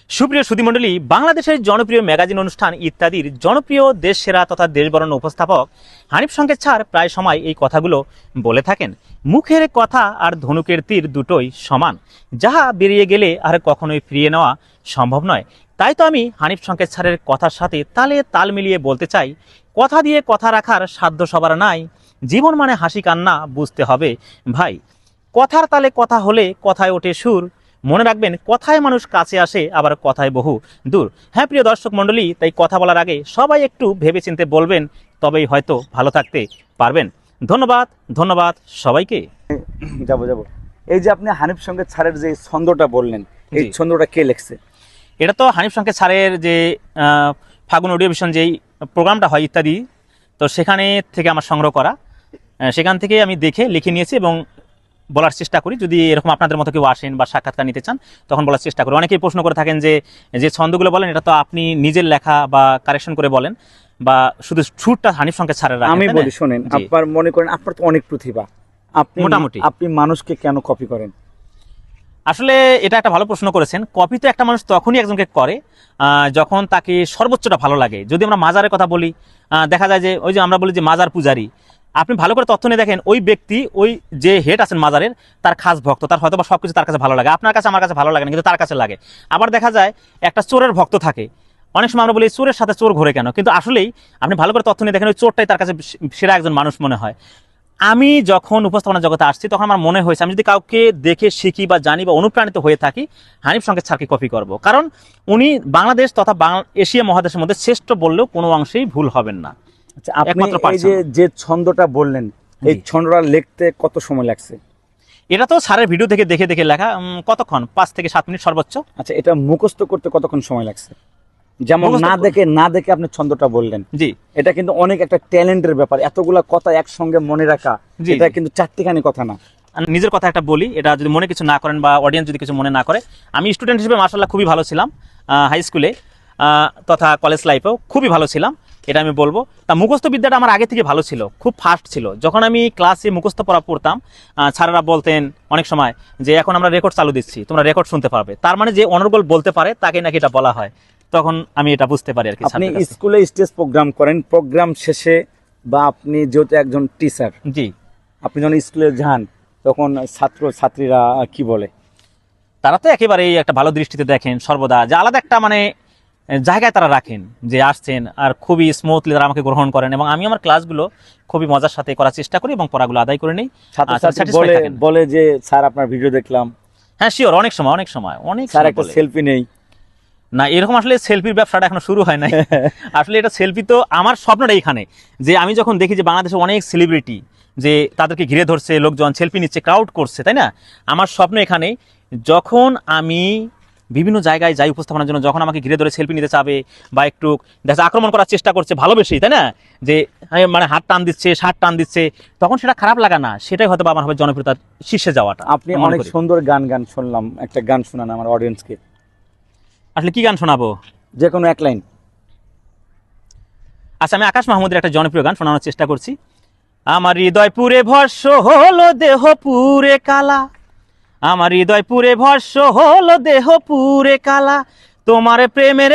সুপ্রিয় সুধীমণ্ডলী, বাংলাদেশের জনপ্রিয় ম্যাগাজিন অনুষ্ঠান ইত্যাদির জনপ্রিয় দেশ সেরা তথা দেশ বরণ্য উপস্থাপক হানিফ সংকেত স্যার প্রায় সময় এই কথাগুলো বলে থাকেন। মুখের কথা আর ধনুকের তীর দুটোই সমান, যাহা বেরিয়ে গেলে আর কখনোই ফিরিয়ে নেওয়া সম্ভব নয়। তাই তো আমি হানিফ সংকেত স্যারের কথার সাথে তালে তাল মিলিয়ে বলতে চাই, কথা দিয়ে কথা রাখার সাধ্য সবার নাই, জীবন মানে হাসি কান্না বুঝতে হবে ভাই। কথার তালে কথা হলে কথায় ওঠে সুর, মনে রাখবেন কথায় মানুষ কাছে আসে, আবার কথায় বহু দূর। হ্যাঁ প্রিয় দর্শক মণ্ডলী, তাই কথা বলার আগে সবাই একটু ভেবেচিন্তে বলবেন, তবেই হয়তো ভালো থাকতে পারবেন। ধন্যবাদ ধন্যবাদ সবাইকে। যাবো এই যে আপনি হানিফ সংকেত স্যারের যে ছন্দটা বললেন, এই ছন্দটা কে লিখছে? এটা তো হানিফ সংকেত স্যারের যে ফাগুন অডিও ভিশন যেই প্রোগ্রামটা হয় ইত্যাদি, তো সেখানে থেকে আমার সংগ্রহ করা, সেখান থেকে আমি দেখে লিখে নিয়েছি এবং বলার চেষ্টা করি। যদি এরকম আপনাদের মতো কেউ আসেন বা সাক্ষাৎকার নিতে চান তখন বলার চেষ্টা করি। অনেকেই প্রশ্ন করে থাকেন যে ছন্দগুলো বলেন এটা তো আপনি নিজের লেখা বা কারেকশন করে বলেন, বা শুধু সুরটা হানিফ সংকেত স্যারের রাখেন। আমি বলি শোনেন, আপনার মনে করেন আপনার তো অনেক প্রতিভা, আপনি মোটামুটি আপনি মানুষকে কেন কপি করেন? আসলে এটা একটা ভালো প্রশ্ন করেছেন। কপি তো একটা মানুষ তখনই একজনকে করে যখন তাকে সর্বোচ্চটা ভালো লাগে। যদি আমরা মাজারের কথা বলি, দেখা যায় যে ওই যে আমরা বলি যে মাজার পূজারী, আপনি ভালো করে তথ্য নিয়ে দেখেন ওই ব্যক্তি, ওই যে হেড আছেন মাজারের, তার খাস ভক্ত, তার হয়তো বা সব কিছু তার কাছে ভালো লাগে, আপনার কাছে আমার কাছে ভালো লাগে না, কিন্তু তার কাছে লাগে। আবার দেখা যায় একটা চোরের ভক্ত থাকে, অনেক সময় আমরা বলি চোরের সাথে চোর ঘোরে কেন, কিন্তু আসলেই আপনি ভালো করে তথ্য নিয়ে দেখেন ওই চোরটাই তার কাছে সেরা একজন মানুষ মনে হয়। আমি যখন উপস্থাপনা জগতে আসছি তখন আমার মনে হয়েছে আমি যদি কাউকে দেখে শিখি বা জানি বা অনুপ্রাণিত হয়ে থাকি, হানিফ সংকেত স্যারকে কপি করব। কারণ উনি বাংলাদেশ তথা এশিয়া মহাদেশের মধ্যে শ্রেষ্ঠ বললেও কোনো অংশেই ভুল হবেন না। আচ্ছা, আপনি এই যে ছন্দটা বললেন, এই ছন্দটা লিখতে কত সময় লাগছে? এটা তো স্যারের ভিডিও থেকে দেখে দেখে লেখা। কতক্ষণ? 5 থেকে 7 মিনিট সর্বোচ্চ। আচ্ছা, এটা মুখস্থ করতে কতক্ষণ সময় লাগছে? যেমন না দেখে আপনি ছন্দটা বললেন, জি, এটা কিন্তু অনেক একটা ট্যালেন্টের ব্যাপার। এতগুলা কথা একসঙ্গে মনে রাখা, এটা কিন্তু চারটিখানি কথা না। নিজের কথা একটা বলি, এটা যদি মনে কিছু না করেন বা অডিয়েন্স যদি কিছু মনে না করে, আমি স্টুডেন্ট হিসেবে মাশাআল্লাহ খুবই ভালো ছিলাম, হাই স্কুলে তথা কলেজ লাইফেও খুবই ভালো ছিলাম, এটা আমি বলবো। তা মুখস্থ বিদ্যাটা আমার আগে থেকে ভালো ছিল, খুব ফাস্ট ছিল। যখন আমি ক্লাসে মুখস্থ পড়া পড়তাম, স্যারেরা বলতেন অনেক সময় যে এখন আমরা রেকর্ড চালু দিচ্ছি, তোমরা রেকর্ড শুনতে পারবে। তার মানে যে অনর্গল বলতে পারে তাকে নাকি এটা বলা হয়। তখন আমি এটা বুঝতে পারি আর কি। আপনি স্কুলে স্টেজ প্রোগ্রাম করেন, প্রোগ্রাম শেষে বা আপনি যেহেতু একজন টিচার, জি, আপনি যখন স্কুলে যান তখন ছাত্রীরা কি বলে? তারা তো একেবারেই একটা ভালো দৃষ্টিতে দেখেন সর্বদা, যে আলাদা একটা মানে জায়গায় তারা রাখেন যে আসছেন, আর খুবই স্মুথলি তারা আমাকে গ্রহণ করেন এবং আমি আমার ক্লাসগুলো খুবই মজার সাথে করার চেষ্টা করি এবং পড়াগুলো আদায় করে নিই। বলে যে স্যার আপনার ভিডিও দেখলাম। হ্যাঁ শিওর, অনেক সময় স্যার একটা সেলফি নেই না, এরকম আসলে সেলফির ব্যবসাটা এখনো শুরু হয় নাই। আসলে এটা সেলফি তো আমার স্বপ্নটা এখানে, যে আমি যখন দেখি যে বাংলাদেশে অনেক সেলিব্রিটি যে তাদেরকে ঘিরে ধরছে, লোকজন সেলফি নিচ্ছে, ক্রাউড করছে, তাই না? আমার স্বপ্ন এখানে যখন আমি বিভিন্ন জায়গায় যাই উপস্থাপনার জন্য, যখন আমাকে ঘিরে ধরে সেলফি নিতে চাবে বা একটু দেখা আক্রমণ করার চেষ্টা করছে ভালোবেসেই, তাই না, যে মানে হাত টান দিচ্ছে, শার্ট টান দিচ্ছে, তখন সেটা খারাপ লাগা না, সেটাই হয়তো আমার হবে জনপ্রিয়তার শীর্ষে যাওয়াটা। আপনি অনেক সুন্দর গান শুনলাম, একটা গান শোনান আমার অডিয়েন্সকে। আসলে কি গান শোনাবো? যে কোনো এক লাইন। আচ্ছা, আমি আকাশ মাহমুদের একটা জনপ্রিয় গান শোনানোর চেষ্টা করছি। আমার হৃদয় পুরে ভস্য হলো, দেহ পুরে কালা, আমার হৃদয় পুরে ভস্য হলো, দেহ পুরে কালা, তোমার প্রেমের